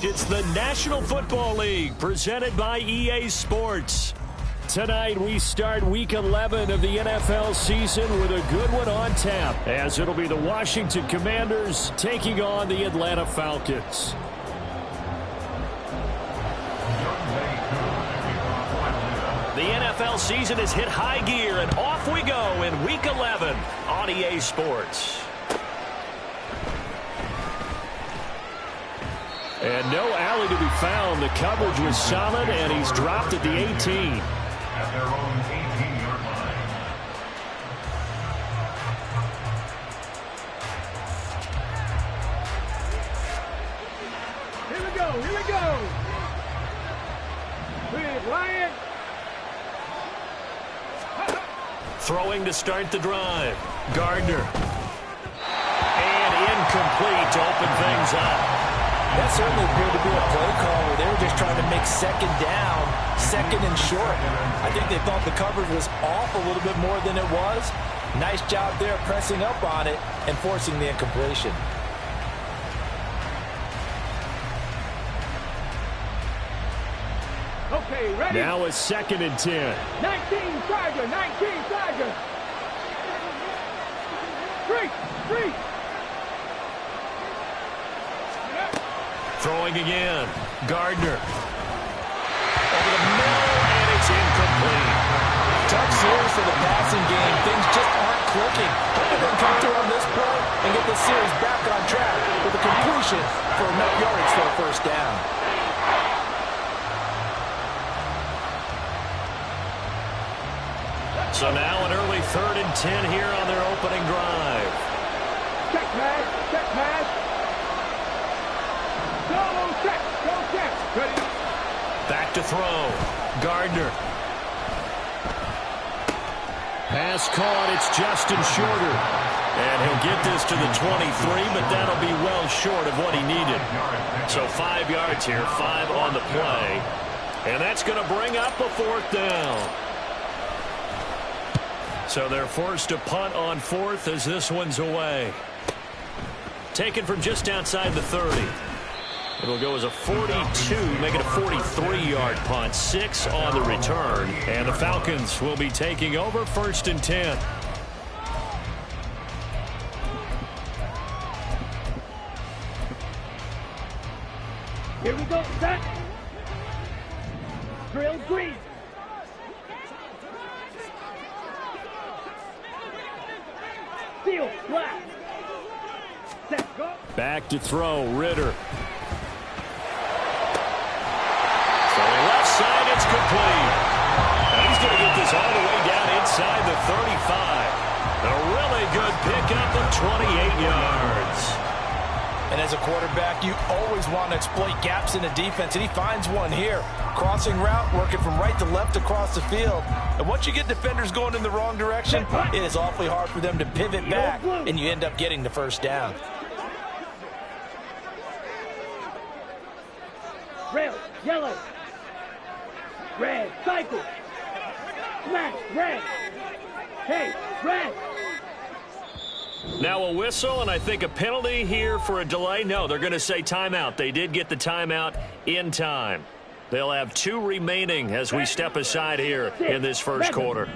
It's the National Football League presented by EA Sports. Tonight we start Week 11 of the NFL season with a good one on tap, as it'll be the Washington Commanders taking on the Atlanta Falcons. The NFL season has hit high gear, and off we go in Week 11 on EA Sports. And no alley to be found. The coverage was solid, and he's dropped at the 18. At their own 18-yard line. Here we go, here we go. Please, Ryan. Throwing to start the drive. Gardner. And incomplete to open things up. That certainly appeared to be a play call where they were just trying to make second down, second and short. I think they thought the coverage was off a little bit more than it was. Nice job there pressing up on it and forcing the incompletion. Okay, ready? Now a 2nd and 10. 19 Tiger, 19 Tiger. Three. Throwing again. Gardner. Over the middle, and it's incomplete. Tough series for the passing game. Things just aren't clicking. They're going to come through on this play and get the series back on track with a completion for enough yards for a first down. So now an early 3rd and 10 here on their opening drive. Check pass. Go check. Ready? Back to throw. Gardner. Pass caught. It's Justin Shorter. And he'll get this to the 23, but that'll be well short of what he needed. So 5 yards here, 5 on the play. And that's going to bring up a 4th down. So they're forced to punt on 4th as this one's away. Taken from just outside the 30. It'll go as a 42, make it a 43-yard punt. 6 on the return. And the Falcons will be taking over 1st and 10. Here we go, set. Drill green. Steel, black. Set, go. Back to throw, Ritter. Throwing left side, it's complete. And he's going to get this all the way down inside the 35. A really good pickup of 28 yards. And as a quarterback, you always want to exploit gaps in the defense, and he finds one here. Crossing route, working from right to left across the field. And once you get defenders going in the wrong direction, it is awfully hard for them to pivot back, and you end up getting the first down. Red, yellow. Red, cycle. Smash, red. Hey, red. Now a whistle, and I think a penalty here for a delay. No, they're going to say timeout. They did get the timeout in time. They'll have 2 remaining as we step aside here in this first quarter.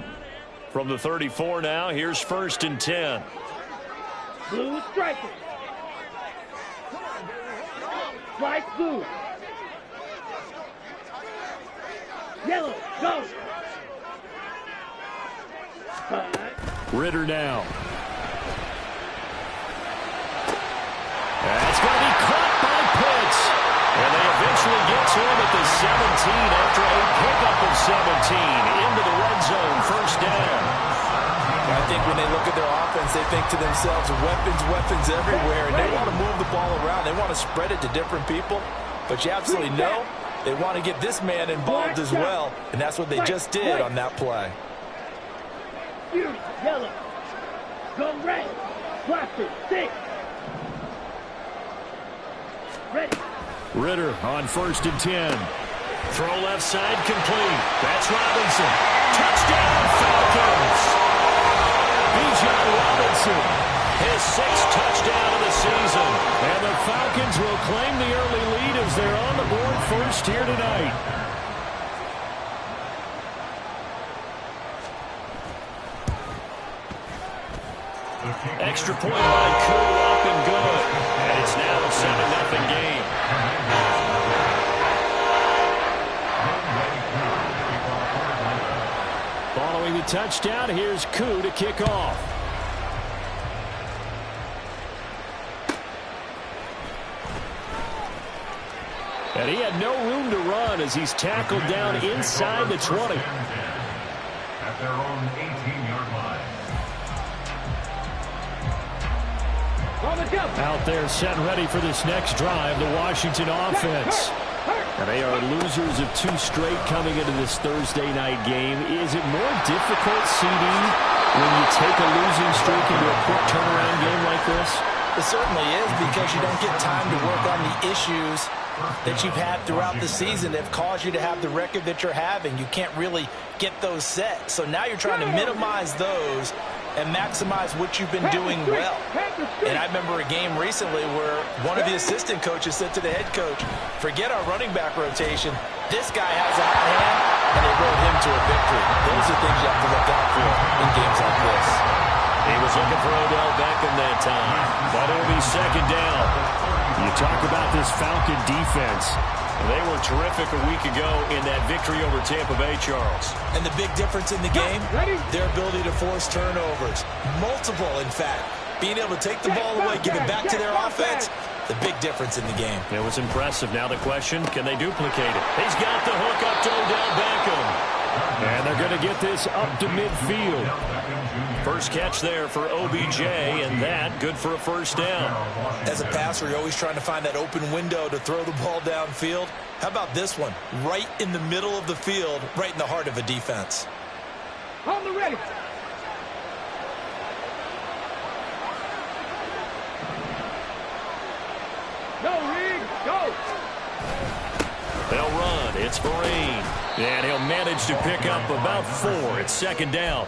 From the 34 now, here's 1st and 10. Blue striker. White blue. Yellow, go. Ritter now. That's going to be caught by Pitts. And they eventually get to him at the 17 after a pickup of 17 into the red zone, 1st down. I think when they look at their offense, they think to themselves, weapons everywhere, and they want to move the ball around. They want to spread it to different people. But you absolutely know they want to get this man involved as well, and that's what they just did on that play. Yellow. Go red. Blaster, 6. Ready. Ritter on 1st and 10. Throw left side complete. That's Robinson. Touchdown Falcons. Bijan Robinson, his 6th touchdown of the season. And the Falcons will claim the early lead as they're on the board first here tonight. Extra point by Koo, up and good. And it's now a 7-0 game. Following the touchdown, here's Koo to kick off. And he had no room to run as he's tackled down inside the 20. At their own 18-yard line. Out there set ready for this next drive, the Washington offense. And they are losers of 2 straight coming into this Thursday night game. Is it more difficult, CD, when you take a losing streak into a quick turnaround game like this? It certainly is, because you don't get time to work on the issues that you've had throughout the season that have caused you to have the record that you're having. You can't really get those set. So now you're trying to minimize those and maximize what you've been doing well. And I remember a game recently where one of the assistant coaches said to the head coach, forget our running back rotation. This guy has a hot hand, and they rode him to a victory. Those are things you have to look out for in games like this. He was looking for Odell Beckham that time, but it'll be second down. You talk about this Falcon defense. They were terrific a week ago in that victory over Tampa Bay, Charles. And the big difference in the game, their ability to force turnovers. Multiple, in fact. Being able to take the ball away, give it back to their offense, the big difference in the game. It was impressive. Now the question, can they duplicate it? He's got the hook up to Odell Beckham. And they're going to get this up to midfield. First catch there for OBJ, and that good for a first down. As a passer, you're always trying to find that open window to throw the ball downfield. How about this one? Right in the middle of the field, right in the heart of a defense. On the ready. Go, Reed, go. They'll run. It's Vereen. And he'll manage to pick up about 4. It's second down.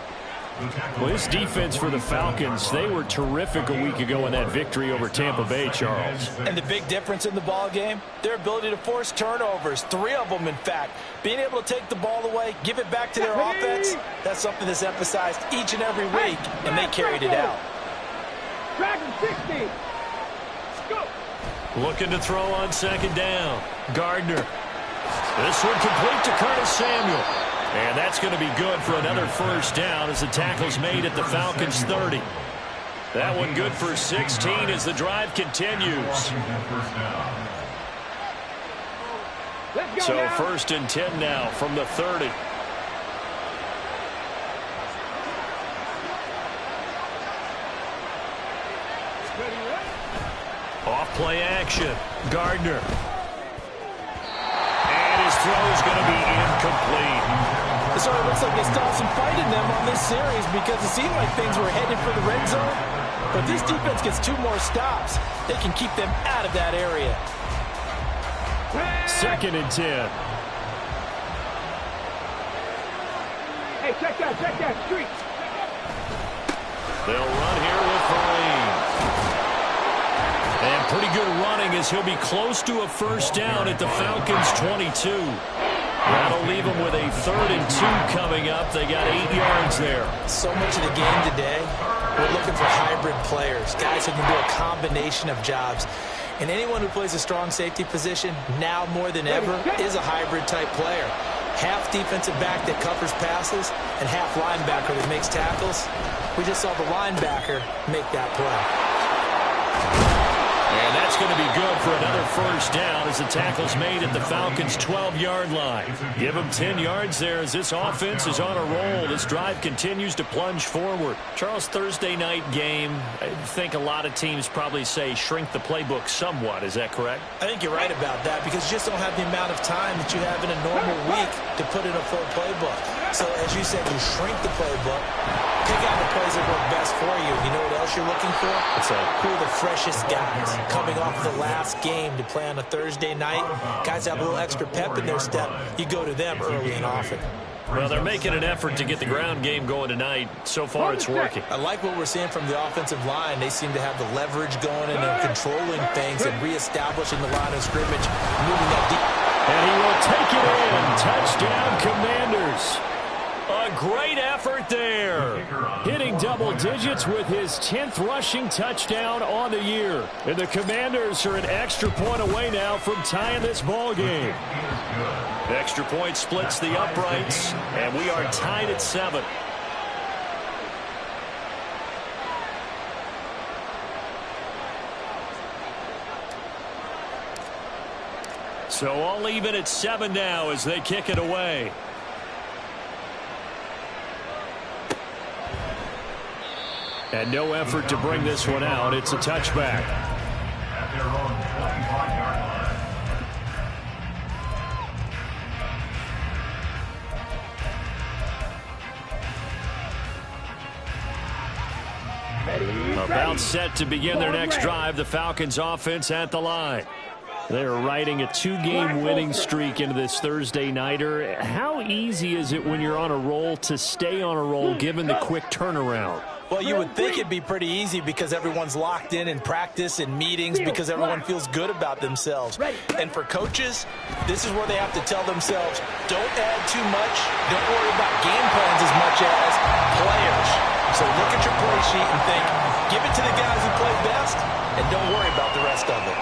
Well, this defense for the Falcons, they were terrific a week ago in that victory over Tampa Bay, Charles. And the big difference in the ball game, their ability to force turnovers, 3 of them, in fact. Being able to take the ball away, give it back to their offense, that's something that's emphasized each and every week, and they carried it out. Dragon 60. Go. Looking to throw on second down. Gardner. This one complete to Curtis Samuel. And that's going to be good for another first down as the tackle's made at the Falcons' 30. That one good for 16 as the drive continues. So first and 10 now from the 30. Off play action. Gardner. And his throw is going to be incomplete. So it looks like they still have some fight in them on this series because it seemed like things were headed for the red zone. But this defense gets 2 more stops. They can keep them out of that area. Second and 10. Hey, check that street. They'll run here with Vereen. And pretty good running as he'll be close to a first down at the Falcons' 22. That'll leave them with a 3rd and 2 coming up. They got 8 yards there. So much of the game today, we're looking for hybrid players, guys who can do a combination of jobs. And anyone who plays a strong safety position, now more than ever, is a hybrid-type player. Half defensive back that covers passes and half linebacker that makes tackles. We just saw the linebacker make that play. And that's going to be good for another first down as the tackle's made at the Falcons' 12-yard line. Give them 10 yards there as this offense is on a roll. This drive continues to plunge forward. Charles, Thursday night game, I think a lot of teams probably say shrink the playbook somewhat. Is that correct? I think you're right about that because you just don't have the amount of time that you have in a normal week to put in a full playbook. So as you said, you shrink the playbook. Pick out the plays that work best for you. You know what else you're looking for? Who are the freshest guys coming off the last game to play on a Thursday night? Guys have a little extra pep in their step. You go to them early and often. Well, they're making an effort to get the ground game going tonight. So far, it's working. I like what we're seeing from the offensive line. They seem to have the leverage going, and they're controlling things and reestablishing the line of scrimmage, moving that deep. And he will take it in. Touchdown, Commanders. A great effort there. Hitting double digits with his 10th rushing touchdown on the year. And the Commanders are an extra point away now from tying this ball game. Extra point splits the uprights, and we are tied at 7. So all even at 7 now as they kick it away. And no effort to bring this one out. It's a touchback. At their own 25-yard line. About set to begin their next drive. The Falcons offense at the line. They are riding a 2-game winning streak into this Thursday nighter. How easy is it when you're on a roll to stay on a roll given the quick turnaround? Well, you would think it'd be pretty easy because everyone's locked in practice and meetings because everyone feels good about themselves. And for coaches, this is where they have to tell themselves, don't add too much, don't worry about game plans as much as players. So look at your play sheet and think, give it to the guys who play best, and don't worry about the rest of it.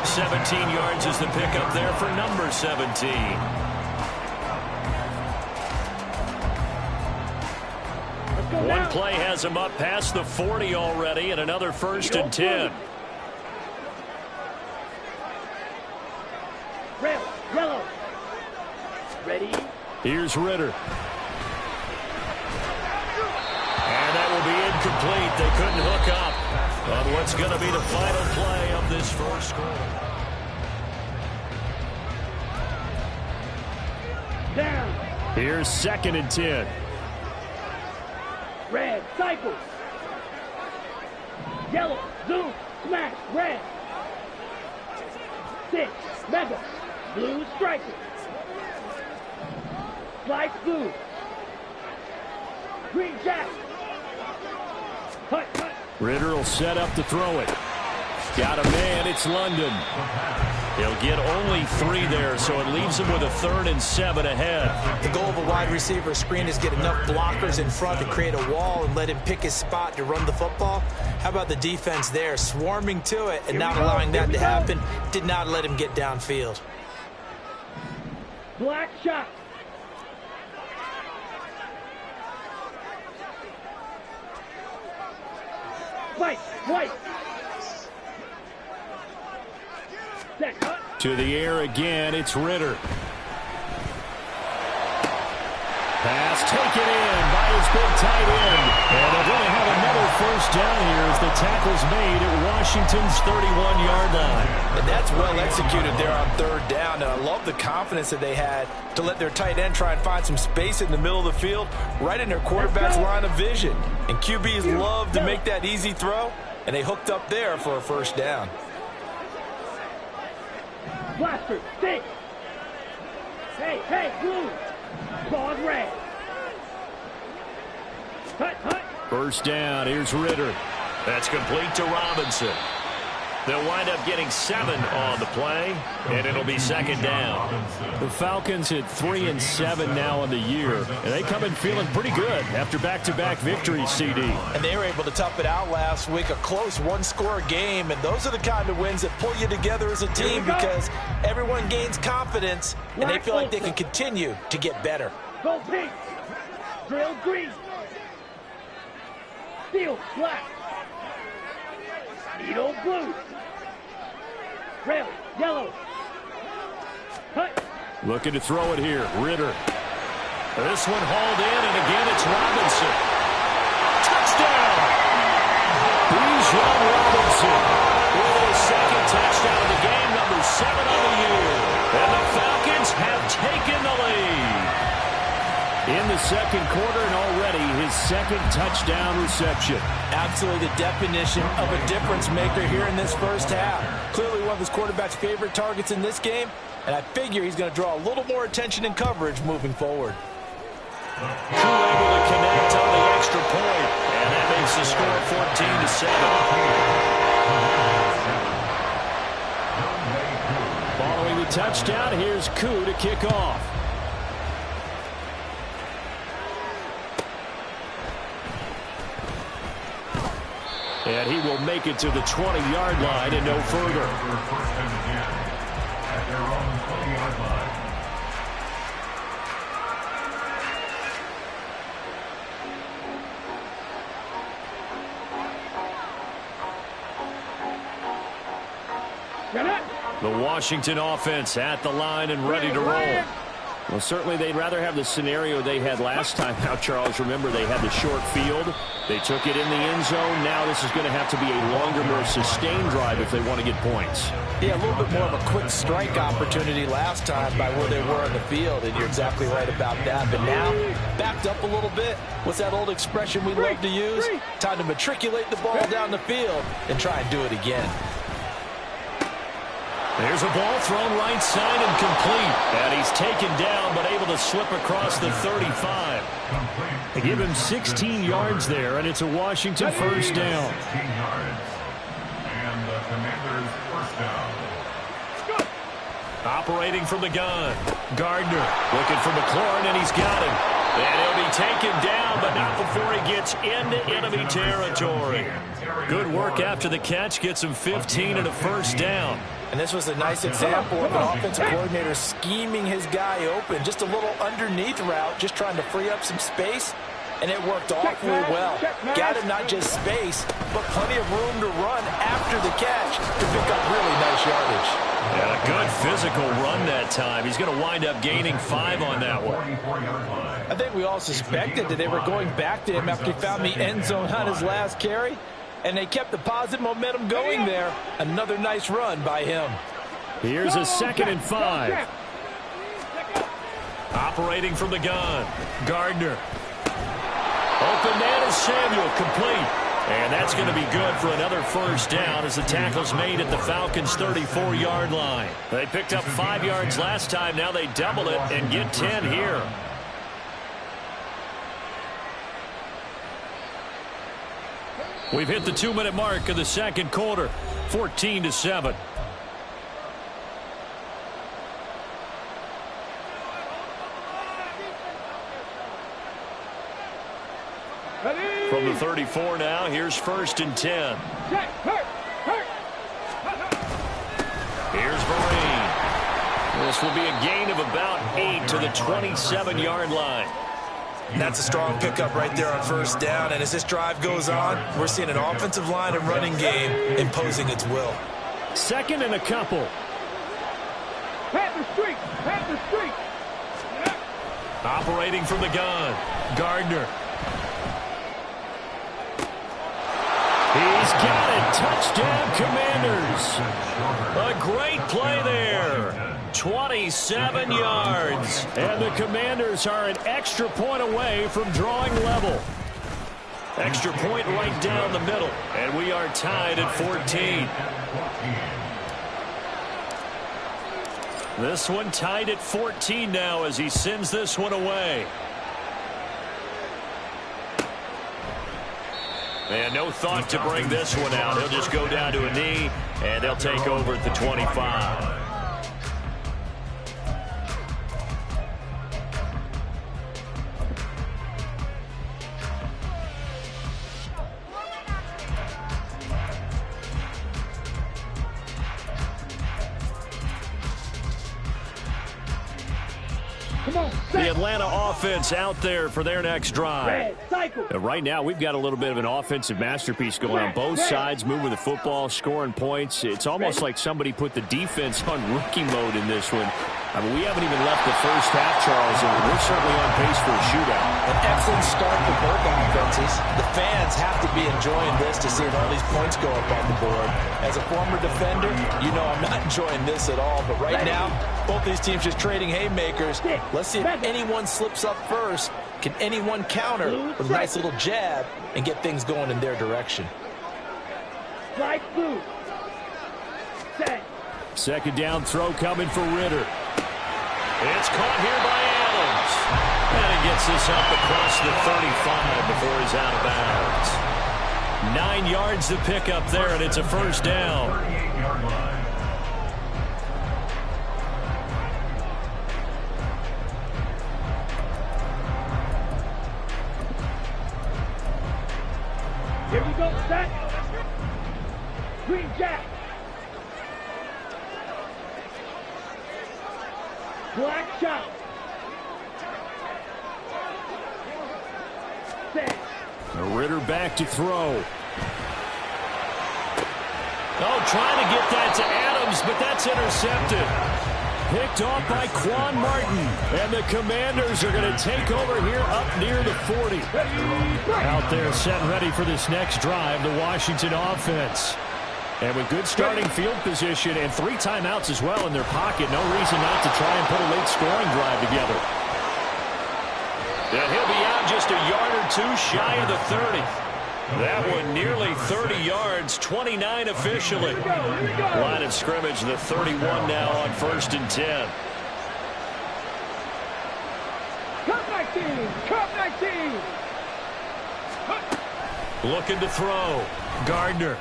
17 yards is the pickup there for number 17. One play has him up past the 40 already, and another 1st and 10. Red, yellow. Ready? Here's Ritter. And that will be incomplete. They couldn't hook up on what's going to be the final play of this first quarter. Down. Here's 2nd and 10. Red, cycle. Yellow, zoom, smash, red. 6, mega. Blue, striker. Slice, blue. Green, jack. Hut, hut. Ritter will set up to throw it. Got a man. It's London. He'll get only 3 there, so it leaves him with a 3rd and 7 ahead. The goal of a wide receiver screen is get enough blockers in front to create a wall and let him pick his spot to run the football. How about the defense there, swarming to it and not allowing that to happen? Did not let him get downfield. Black shot. White, white. Set, hut. To the air again, it's Ritter. Pass taken in by his big tight end. And they're going to have another 1st down here as the tackle's made at Washington's 31-yard line. And that's well executed there on 3rd down. And I love the confidence that they had to let their tight end try and find some space in the middle of the field, right in their quarterback's line of vision. And QBs love to make that easy throw, and they hooked up there for a 1st down. Blaster, stick. Hey, hey, blue. Claws red. Hut, hut. 1st down. Here's Ritter. That's complete to Robinson. They'll wind up getting 7 on the play, and it'll be 2nd down. The Falcons hit 3 and 7 now on the year, and they come in feeling pretty good after back-to-back victories, CD. And they were able to tough it out last week, a close 1-score game, and those are the kind of wins that pull you together as a team because everyone gains confidence, and they feel like they can continue to get better. Go pink. Drill green. Steel black. Needle blue. Rail yellow. Hut. Looking to throw it here. Ritter. This one hauled in, and again it's Robinson. Touchdown! Bijan Robinson with his 2nd touchdown of the game, number 7 on the year. And the Falcons have taken the lead. In the 2nd quarter, and already his 2nd touchdown reception. Absolutely the definition of a difference maker here in this 1st half. Clearly one of his quarterback's favorite targets in this game, and I figure he's going to draw a little more attention and coverage moving forward. Koo able to connect on the extra point, and that makes the score 14-7. Following the touchdown, here's Koo to kick off. And he will make it to the 20-yard line and no further. First and 10 at their own 20-yard line. The Washington offense at the line and ready to roll. Well, certainly they'd rather have the scenario they had last time. Now, Charles, remember they had the short field. They took it in the end zone. Now this is going to have to be a longer, more sustained drive if they want to get points. Yeah, a little bit more of a quick strike opportunity last time by where they were on the field, and you're exactly right about that. But now, backed up a little bit. What's that old expression we love to use? Time to matriculate the ball down the field and try and do it again. There's a ball thrown right side and complete. And he's taken down but able to slip across the 35. They give him 16 yards there, and it's a Washington first down. 16 yards. And the Commanders first down. Operating from the gun. Gardner looking for McLaurin, and he's got him. And he'll be taken down, but not before he gets into enemy territory. Good work after the catch. Gets him 15 and a first down. And this was a nice example of an offensive coordinator scheming his guy open. Just a little underneath route, just trying to free up some space. And it worked awfully well. Got him not just space, but plenty of room to run after the catch to pick up really nice yardage. And a good physical run that time. He's going to wind up gaining 5 on that one. I think we all suspected that they were going back to him after he found the end zone on his last carry. And they kept the positive momentum going there. Another nice run by him. Here's a 2nd and 5. Operating from the gun. Gardner. Open man is Samuel, complete. And that's going to be good for another first down as the tackle's made at the Falcons' 34-yard line. They picked up 5 yards last time. Now they double it and get 10 here. We've hit the 2-minute mark of the second quarter, 14-7. From the 34 now, here's 1st and 10. Here's Vereen. This will be a gain of about 8 to the 27-yard line. That's a strong pickup right there on first down. And as this drive goes on, we're seeing an offensive line and running game imposing its will. 2nd and a couple. Panther streak! Panther streak! Operating from the gun. Gardner. He's got it. Touchdown, Commanders. A great play there. 27 yards. And the Commanders are an extra point away from drawing level. Extra point right down the middle. And we are tied at 14. This one tied at 14 now as he sends this one away. And no thought to bring this one out. He'll just go down to a knee, and they'll take over at the 25. The Atlanta offense out there for their next drive. Right now, we've got a little bit of an offensive masterpiece going on. Both sides moving the football, scoring points. It's almost like somebody put the defense on rookie mode in this one. I mean, we haven't even left the first half, Charles, and we're certainly on pace for a shootout. An excellent start for both offenses. The fans have to be enjoying this to see all these points go up on the board. As a former defender, you know I'm not enjoying this at all. But right now, both these teams just trading haymakers. Let's see if anyone slips up first. Can anyone counter with a nice little jab and get things going in their direction? Strike blue. Set. 2nd down throw coming for Ritter. It's caught here by Adams. And he gets this up across the 35 before he's out of bounds. 9 yards to pick up there, and it's a first down. 38-yard line. Here we go, set. Green jack. Black shot. Set. Ritter back to throw. Oh, trying to get that to Adams, but that's intercepted. Picked off by Quan Martin. And the Commanders are going to take over here up near the 40. Out there set ready for this next drive, the Washington offense. And with good starting field position and 3 timeouts as well in their pocket, no reason not to try and put a late scoring drive together. And he'll be out just a yard or 2 shy of the 30. That one nearly 30 yards, 29 officially. Line of scrimmage, the 31 now on 1st and 10. Cup 19, Cup 19. Looking to throw. Gardner.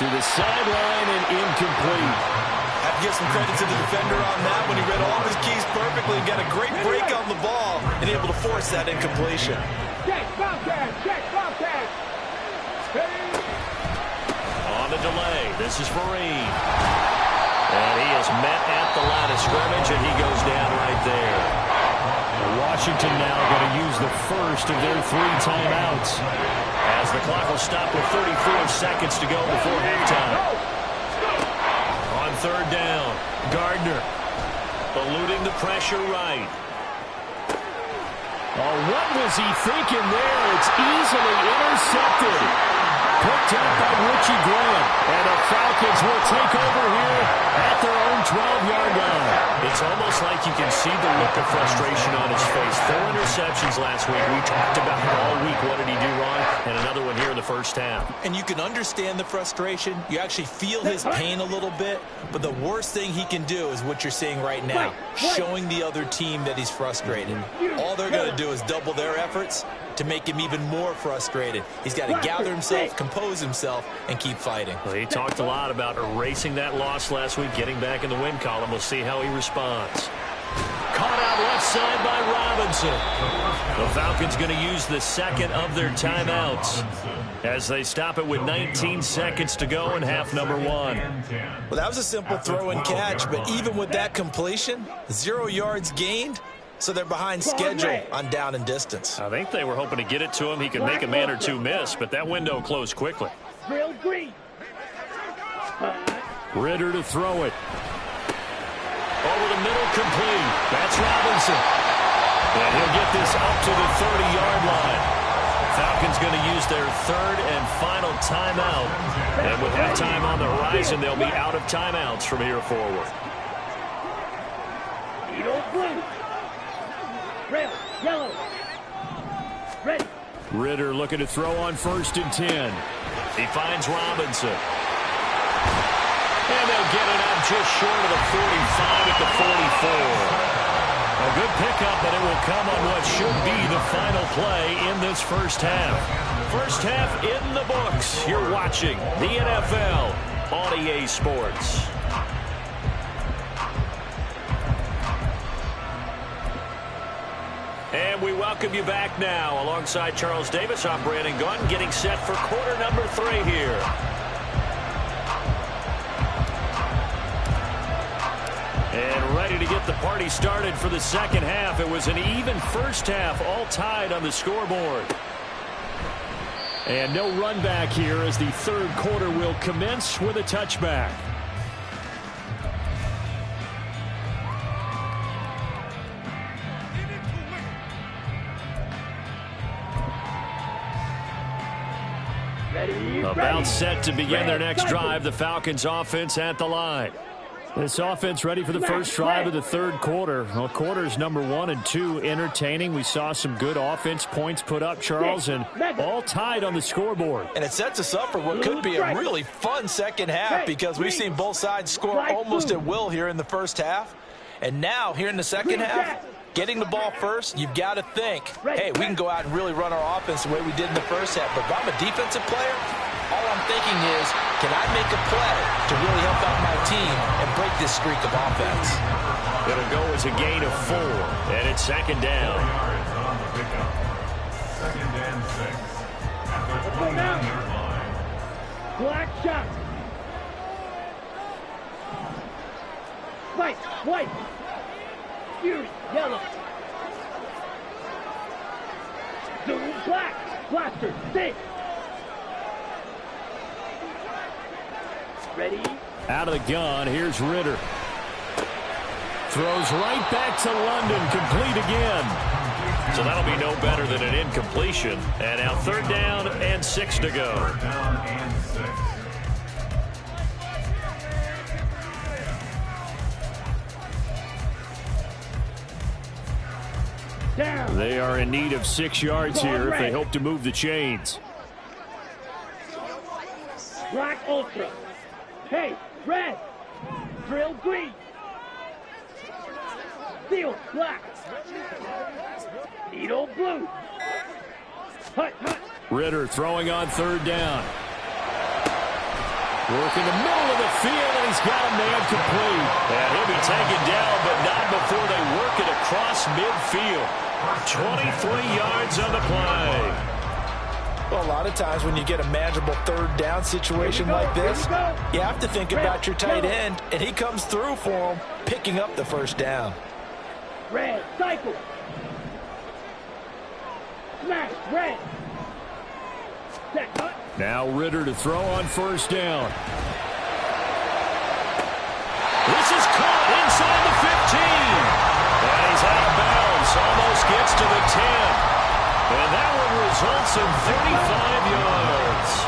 To the sideline and incomplete. I have to give some credit to the defender on that when he read all of his keys perfectly and got a great break on the ball and able to force that incompletion. Check, Bobcat, check, Bobcat. On the delay, this is Fareed. And he is met at the line of scrimmage, and he goes down right there. Washington now going to use the first of their 3 timeouts, as the clock will stop with 34 seconds to go before halftime. On 3rd down, Gardner eluding the pressure right. Oh, what was he thinking there? It's easily intercepted. Picked up by Richie Graham. And the Falcons will take over here at their own 12-yard line. It's almost like you can see the look of frustration on his face. 4 interceptions last week. We talked about it all week. What did he do wrong? And another one here in the first half. And you can understand the frustration. You actually feel his pain a little bit. But the worst thing he can do is what you're seeing right now, showing the other team that he's frustrated. All they're going to do is double their efforts to make him even more frustrated. He's got to gather himself, compose himself, and keep fighting. Well, he talked a lot about erasing that loss last week, getting back in the win column. We'll see how he responds. Caught out left side by Robinson. The Falcons going to use the second of their timeouts as they stop it with 19 seconds to go in half number 1. Well, that was a simple throw and catch, but even with that completion, 0 yards gained, so they're behind schedule on down and distance. I think they were hoping to get it to him. He could make a man or 2 miss, but that window closed quickly. Real green. Ritter to throw it. Over the middle, complete. That's Robinson. And he'll get this up to the 30-yard line. Falcons going to use their 3rd and final timeout. And with halftime on the horizon, they'll be out of timeouts from here forward. Blue. Red, yellow. Red. Ritter looking to throw on 1st and 10. He finds Robinson. And they'll get it up just short of the 45 at the 44. A good pickup, but it will come on what should be the final play in this first half. First half in the books. You're watching the NFL on EA Sports. And we welcome you back now. Alongside Charles Davis, I'm Brandon Gunn, getting set for quarter number 3 here. And ready to get the party started for the second half. It was an even first half, all tied on the scoreboard. And no run back here as the 3rd quarter will commence with a touchback. About set to begin their next drive. The Falcons offense at the line. This offense ready for the first drive of the 3rd quarter. Well, quarters number 1 and 2 entertaining. We saw some good offense points put up, Charles, and all tied on the scoreboard. And it sets us up for what could be a really fun second half because we've seen both sides score almost at will here in the first half. And now, here in the second half, getting the ball first, you've got to think, hey, we can go out and really run our offense the way we did in the first half. But if I'm a defensive player, all I'm thinking is, can I make a play to really help out my team and break this streak of offense? It'll go as a gain of 4, and it's second down. 4 yards on the pickup. Second and 6. At the 29-yard line. Black shot. White, white. Fury, yellow. Zoom, black. Blaster, six. Ready? Out of the gun, here's Ritter. Throws right back to London, complete again. So that'll be no better than an incompletion. And now third down and 6 to go. Third down and 6. Down. They are in need of 6 yards here if they hope to move the chains. Black ultra. Hey, red. Drill green. Steel black. Needle blue. Hut, hut. Ritter throwing on third down. Working the middle of the field, and he's got a man complete. And he'll be taken down, but not before they work it across midfield. 23 yards on the play. Well, a lot of times when you get a manageable third down situation like this, you have to think about your tight end, and he comes through for him, picking up the first down. Red, cycle. Smash, red. Set, hut. Now Ritter to throw on first down. This is caught inside the 15. And he's out of bounds. Almost gets to the 10. And that one results in 35 yards.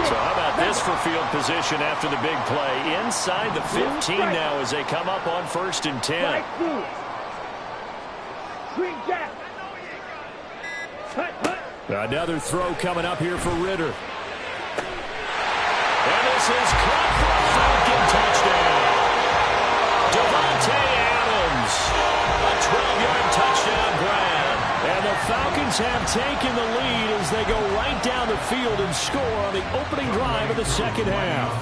So how about this for field position after the big play? Inside the 15 now as they come up on first and 10. Black blue. Green jack. Hut, hut. Another throw coming up here for Ritter. And this is caught for a Falcon touchdown. Devontae Adams. A 12-yard touchdown grab. And the Falcons have taken the lead as they go right down the field and score on the opening drive of the second half.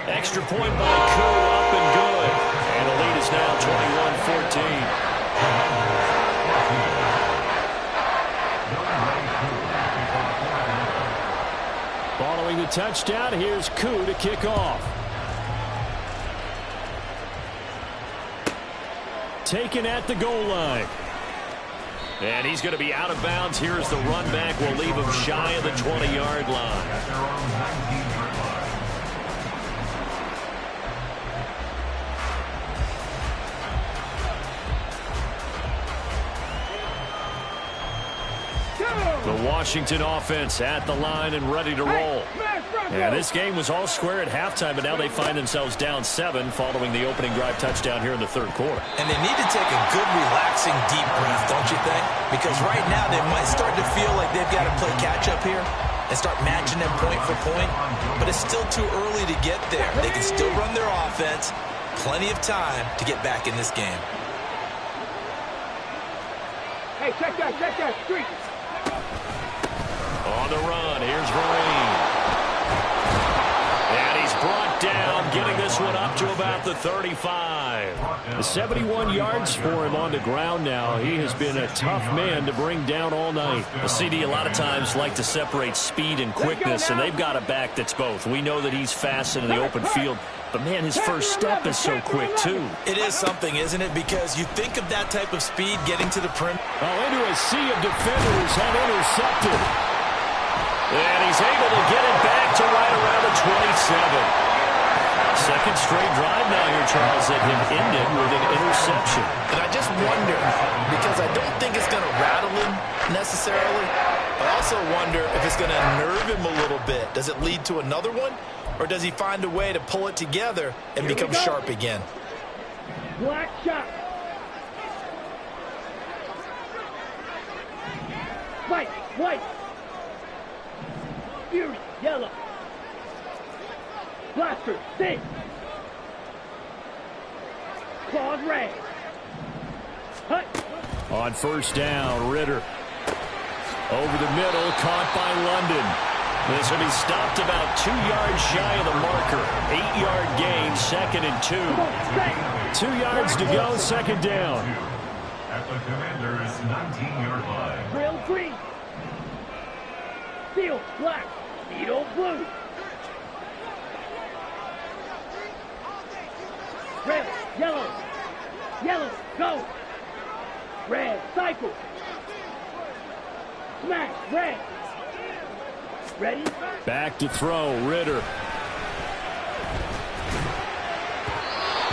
Extra point by Koo, up and good. And the lead is now 21-14. Following the touchdown, here's Koo to kick off. Taken at the goal line. And he's going to be out of bounds. Here's the run back. We'll leave him shy of the 20-yard line. At their own 19-yard line. The Washington offense at the line and ready to roll. And this game was all square at halftime, but now they find themselves down 7 following the opening drive touchdown here in the third quarter. And they need to take a good, relaxing, deep breath, don't you think? Because right now they might start to feel like they've got to play catch-up here and start matching them point for point. But it's still too early to get there. They can still run their offense. Plenty of time to get back in this game. Hey, check that, street. On the run, here's Vereen. And he's brought down, getting this one up to about the 35. 71 yards for him on the ground now. He has been a tough man to bring down all night. The CD a lot of times like to separate speed and quickness, and they've got a back that's both. We know that he's fast in the open field, but man, his first step is so quick too. It is something, isn't it? Because you think of that type of speed getting to the perimeter. Oh, into a sea of defenders have intercepted. And he's able to get it back to right around the 27. Second straight drive now here, Charles, that have ended with an interception. And I just wonder, because I don't think it's going to rattle him necessarily. I also wonder if it's going to nerve him a little bit. Does it lead to another one? Or does he find a way to pull it together and become sharp again? Black shot. White. Fury, yellow. Blaster, 6. Claude, red. Hut. On first down, Ritter. Over the middle, caught by London. This will be stopped about 2 yards shy of the marker. 8-yard gain, 2nd and 2. 2 yards to go, 2nd down. At the Commander's 19-yard line. Grill, green. Steel, black. Needle, blue. Red, yellow. Yellow, go. Red, cycle. Smash, red. Ready? Back to throw, Ritter.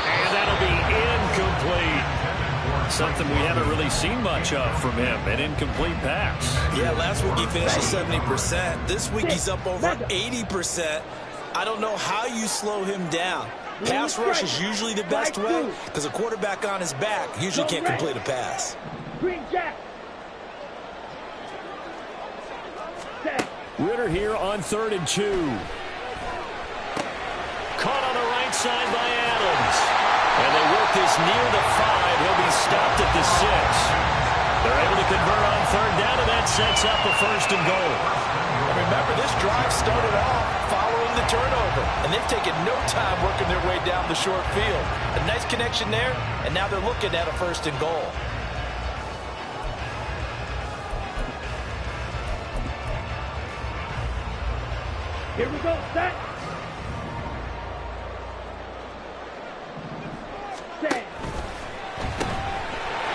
And that'll be incomplete. Something we haven't really seen much of from him, an incomplete pass. Yeah, last week he finished at 70%. This week he's up over 80%. I don't know how you slow him down. Pass rush is usually the best way because a quarterback on his back usually can't complete a pass. Green jack. Ritter here on 3rd and 2. Caught on the right side by Adams. And they work this near the 5. He'll be stopped at the 6. They're able to convert on 3rd down, and that sets up a 1st and goal. And remember, this drive started off following the turnover, and they've taken no time working their way down the short field. A nice connection there, and now they're looking at a 1st and goal. Here we go, set. Set.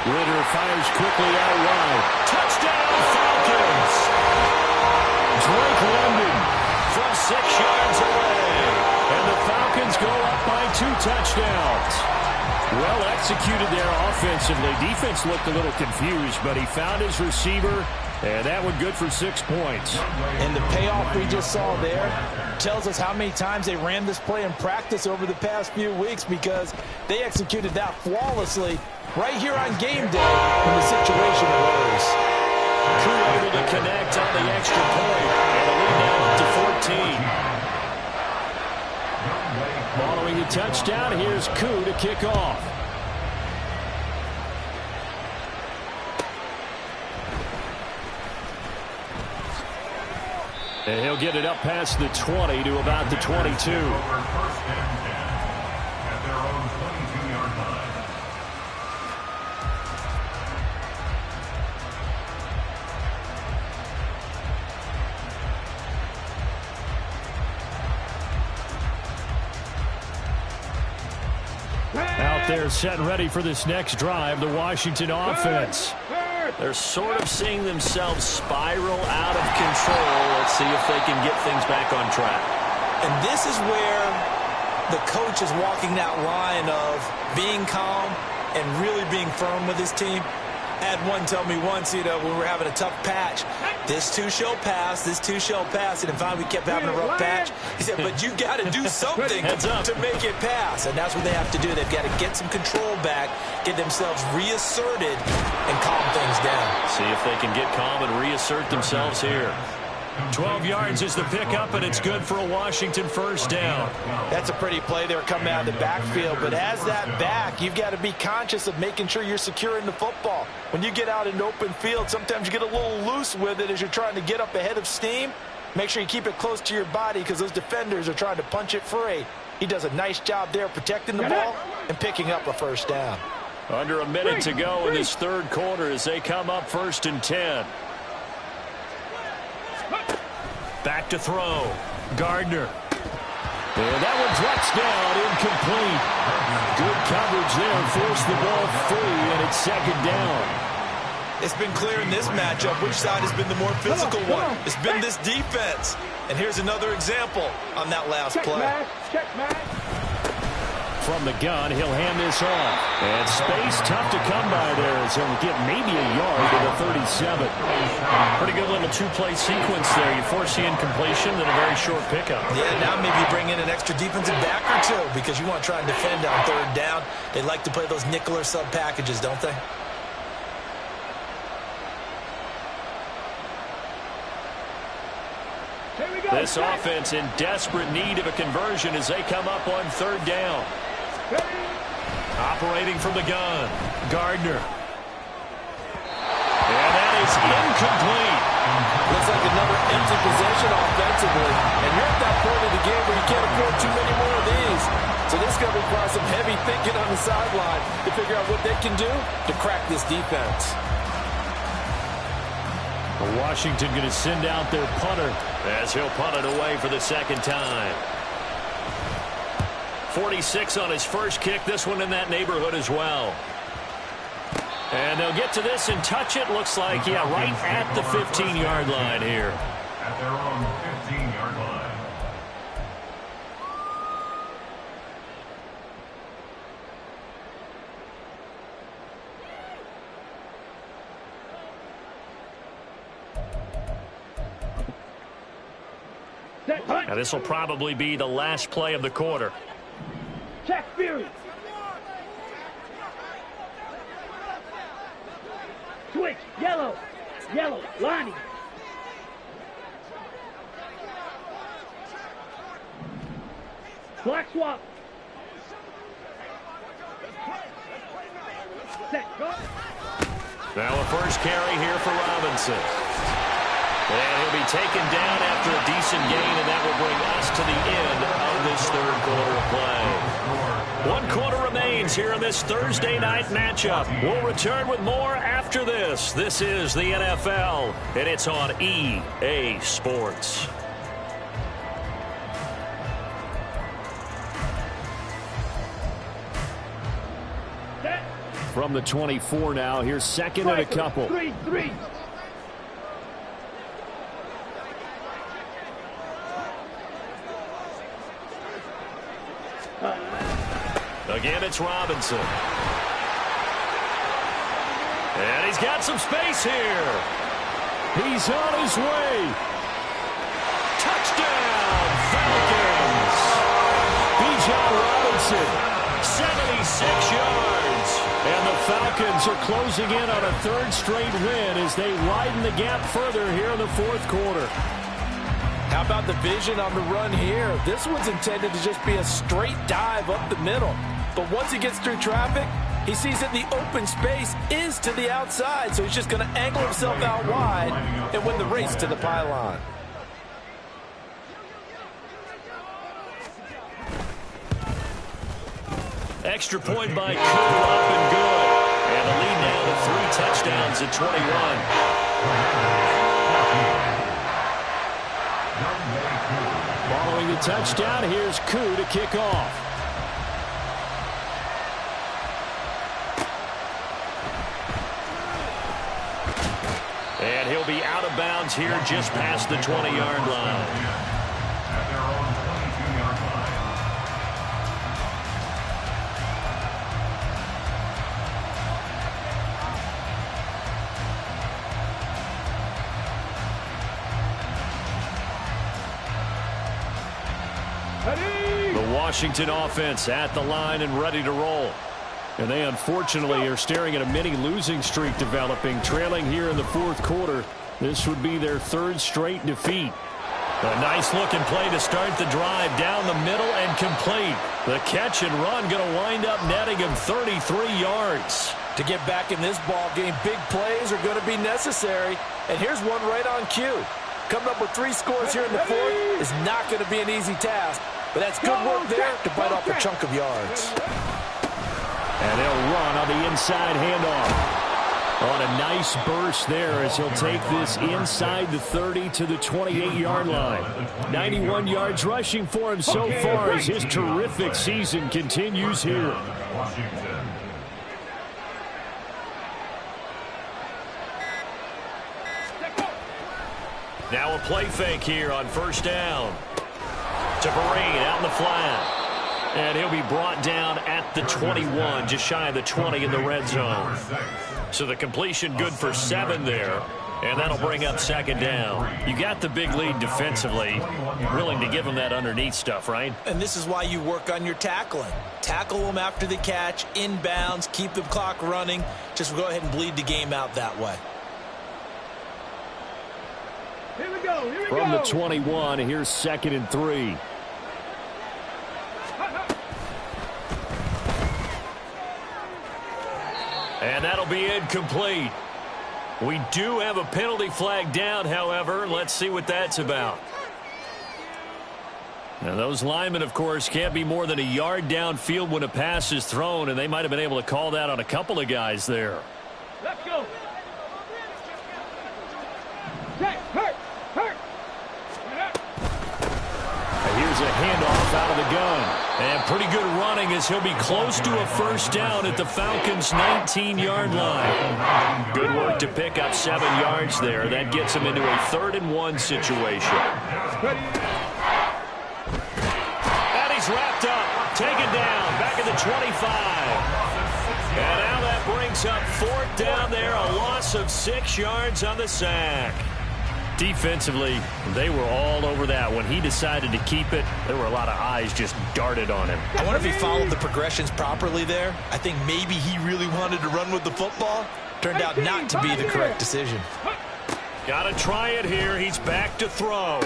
Ritter fires quickly out wide. Touchdown, Falcons! Drake London from 6 yards away. And the Falcons go up by 2 touchdowns. Well executed there offensively. Defense looked a little confused, but he found his receiver, and that one good for 6 points. And the payoff we just saw there tells us how many times they ran this play in practice over the past few weeks, because they executed that flawlessly right here on game day when the situation arose. Crew able to connect on the extra point, and the lead now up to 14. Following the touchdown, here's Koo to kick off. And he'll get it up past the 20 to about the 22. At their own 22-yard line. Out there set and ready for this next drive, the Washington offense. They're sort of seeing themselves spiral out of control. Let's see if they can get things back on track. And this is where the coach is walking that line of being calm and really being firm with his team. I had one tell me once, when we were having a tough patch, this too shall pass, this too shall pass. And finally we kept having a rough patch. He said, but you got to do something to make it pass. And that's what they have to do. They've got to get some control back, get themselves reasserted, and calm things down. See if they can get calm and reassert themselves here. 12 yards is the pickup, and it's good for a Washington 1st down. That's a pretty play there coming out of the backfield. But as that back, you've got to be conscious of making sure you're securing the football. When you get out in open field, sometimes you get a little loose with it as you're trying to get up ahead of steam. Make sure you keep it close to your body because those defenders are trying to punch it free. He does a nice job there protecting the ball and picking up a 1st down. Under a minute to go in this 3rd quarter as they come up 1st and 10. Back to throw. Gardner. And that one drops down, incomplete. Good coverage there, forced the ball free, and it's 2nd down. It's been clear in this matchup which side has been the more physical one. It's been this defense. And here's another example on that last play. Check, Matt. From the gun, he'll hand this off. And space tough to come by there as he'll get maybe a yard to the 37. Pretty good little 2-play sequence there. You force the incompletion, then a very short pickup. Yeah, now maybe bring in an extra defensive back or two because you want to try and defend on 3rd down. They like to play those nickel or sub packages, don't they? This offense in desperate need of a conversion as they come up on third down. Operating from the gun, Gardner. And that is incomplete. Looks like another empty possession offensively. And you're at that point of the game where you can't afford too many more of these. So this is going to require some heavy thinking on the sideline to figure out what they can do to crack this defense. Washington going to send out their punter as he'll punt it away for the second time. 46 on his first kick. This one in that neighborhood as well. And they'll get to this and touch it. Looks like, yeah, right at the 15-yard line here. At their own 15-yard line. Now this will probably be the last play of the quarter. Check Fury. Switch. Yellow. Yellow. Lonnie. Black swap. Set. Go. Now a first carry here for Robinson. And he'll be taken down after a decent gain, and that will bring us to the end of this third quarter of play. 1 quarter remains here in this Thursday night matchup. We'll return with more after this. This is the NFL, and it's on EA Sports. From the 24 now, here's second and a couple. 3-3. Again, it's Robinson. And he's got some space here. He's on his way. Touchdown, Falcons. Bijan Robinson, 76 yards. And the Falcons are closing in on a third straight win as they widen the gap further here in the fourth quarter. How about the vision on the run here? This one's intended to just be a straight dive up the middle. But once he gets through traffic, he sees that the open space is to the outside, so he's just going to angle himself out wide and win the race to the pylon. Extra point by Koo, up and good. And the lead now to 3 touchdowns at 21. Following the touchdown, here's Koo to kick off. And he'll be out of bounds here just past the 20-yard line. At their own 22-yard line. The Washington offense at the line and ready to roll. And they unfortunately are staring at a mini losing streak developing, trailing here in the fourth quarter. This would be their third straight defeat. A nice looking play to start the drive down the middle and complete. The catch and run going to wind up netting him 33 yards. To get back in this ball game, big plays are going to be necessary. And here's one right on cue. Coming up with 3 scores here in the fourth is not going to be an easy task. But that's good work there to bite off a chunk of yards. And they'll run on the inside handoff. On a nice burst there as he'll take this inside the 30 to the 28-yard line. 91 yards rushing for him so far as his terrific season continues here. Washington. Now a play fake here on first down. To Vereen out in the flat. And he'll be brought down at the 21, just shy of the 20 in the red zone. So the completion good for 7 there. And that'll bring up second down. You got the big lead defensively. Willing to give them that underneath stuff, right? And this is why you work on your tackling. Tackle them after the catch, inbounds, keep the clock running. Just go ahead and bleed the game out that way. Here we go. From the 21, here's 2nd and 3. And that'll be incomplete. We do have a penalty flag down, however. Let's see what that's about. Now, those linemen, of course, can't be more than a yard downfield when a pass is thrown, and they might have been able to call that on a couple of guys there. Let's go. Hurt. Here's a handoff out of the gun. And pretty good running as he'll be close to a first down at the Falcons' 19-yard line. Good work to pick up 7 yards there. That gets him into a 3rd and 1 situation. And he's wrapped up, taken down, back at the 25. And now that brings up 4th down there, a loss of 6 yards on the sack. Defensively, they were all over that. When he decided to keep it, there were a lot of eyes just darted on him. I wonder if he followed the progressions properly there. I think maybe he really wanted to run with the football. Turned out not to be the correct decision. Got to try it here. He's back to throw.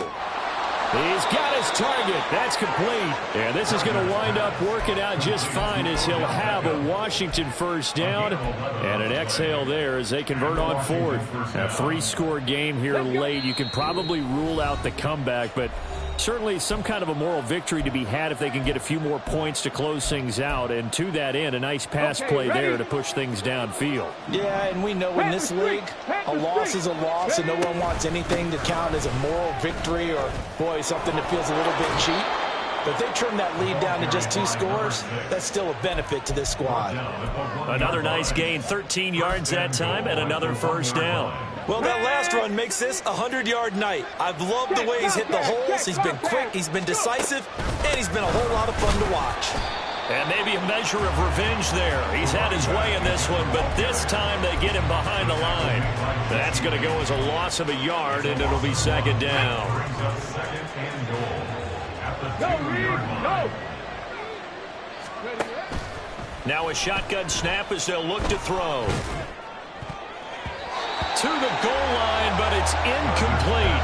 He's got his target. That's complete. And this is going to wind up working out just fine as he'll have a Washington first down. And an exhale there as they convert on 4th. A 3-score game here late. You can probably rule out the comeback, but certainly some kind of a moral victory to be had if they can get a few more points to close things out. And to that end, a nice pass play there to push things downfield. Yeah, and we know in this league, a loss is a loss, and no one wants anything to count as a moral victory or, boy, something that feels a little bit cheap. But if they trim that lead down to just 2 scores, that's still a benefit to this squad. Another nice gain, 13 yards that time, and another first down. Well, that last run makes this a 100-yard night. I've loved the way he's hit the holes. He's been quick, he's been decisive, and he's been a whole lot of fun to watch. And maybe a measure of revenge there. He's had his way in this one, but this time they get him behind the line. That's going to go as a loss of a yard, and it'll be 2nd down. Now a shotgun snap as they'll look to throw. To the goal line, but it's incomplete.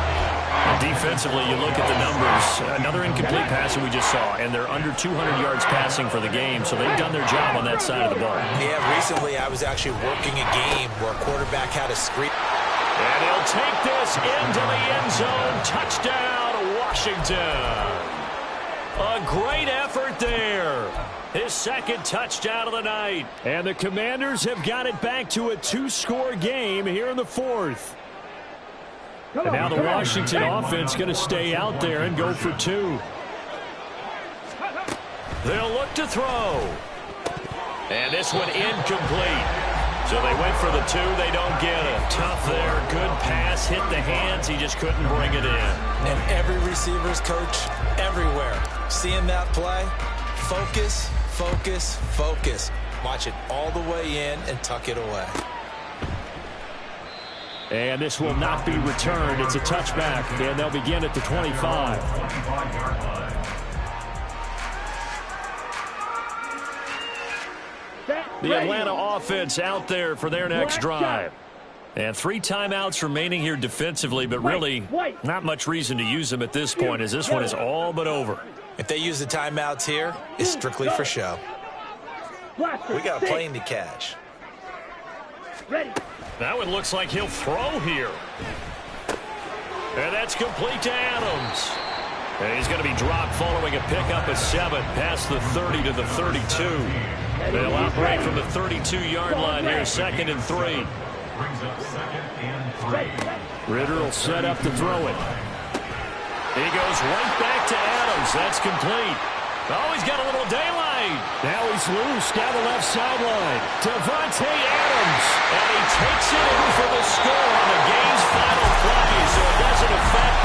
And defensively, you look at the numbers. Another incomplete pass that we just saw, and they're under 200 yards passing for the game, so they've done their job on that side of the ball. Yeah, recently I was actually working a game where a quarterback had a screen. And he'll take this into the end zone. Touchdown, Washington. A great effort there. His 2nd touchdown of the night. And the Commanders have got it back to a 2-score game here in the 4th. And now the Washington offense going to stay out there and go for 2. They'll look to throw. And this one incomplete. So they went for the 2. They don't get it. Tough there. Good pass. Hit the hands. He just couldn't bring it in. And every receiver's coach everywhere. Seeing that play, focus, focus, focus. Watch it all the way in and tuck it away. And this will not be returned. It's a touchback, and they'll begin at the 25. The Atlanta offense out there for their next drive. And 3 timeouts remaining here defensively, but really not much reason to use them at this point as this one is all but over. If they use the timeouts here, it's strictly for show. We got a plane to catch. That one looks like he'll throw here. And that's complete to Adams. And he's going to be dropped following a pickup of 7 past the 30 to the 32. They'll operate from the 32-yard line here, 2nd and 3. Ritter will set up to throw it. He goes right back to Adams. That's complete. Oh, he's got a little daylight. Now he's loose down the left sideline. Devontae Adams. And he takes it in for the score on the game's final play, so it doesn't affect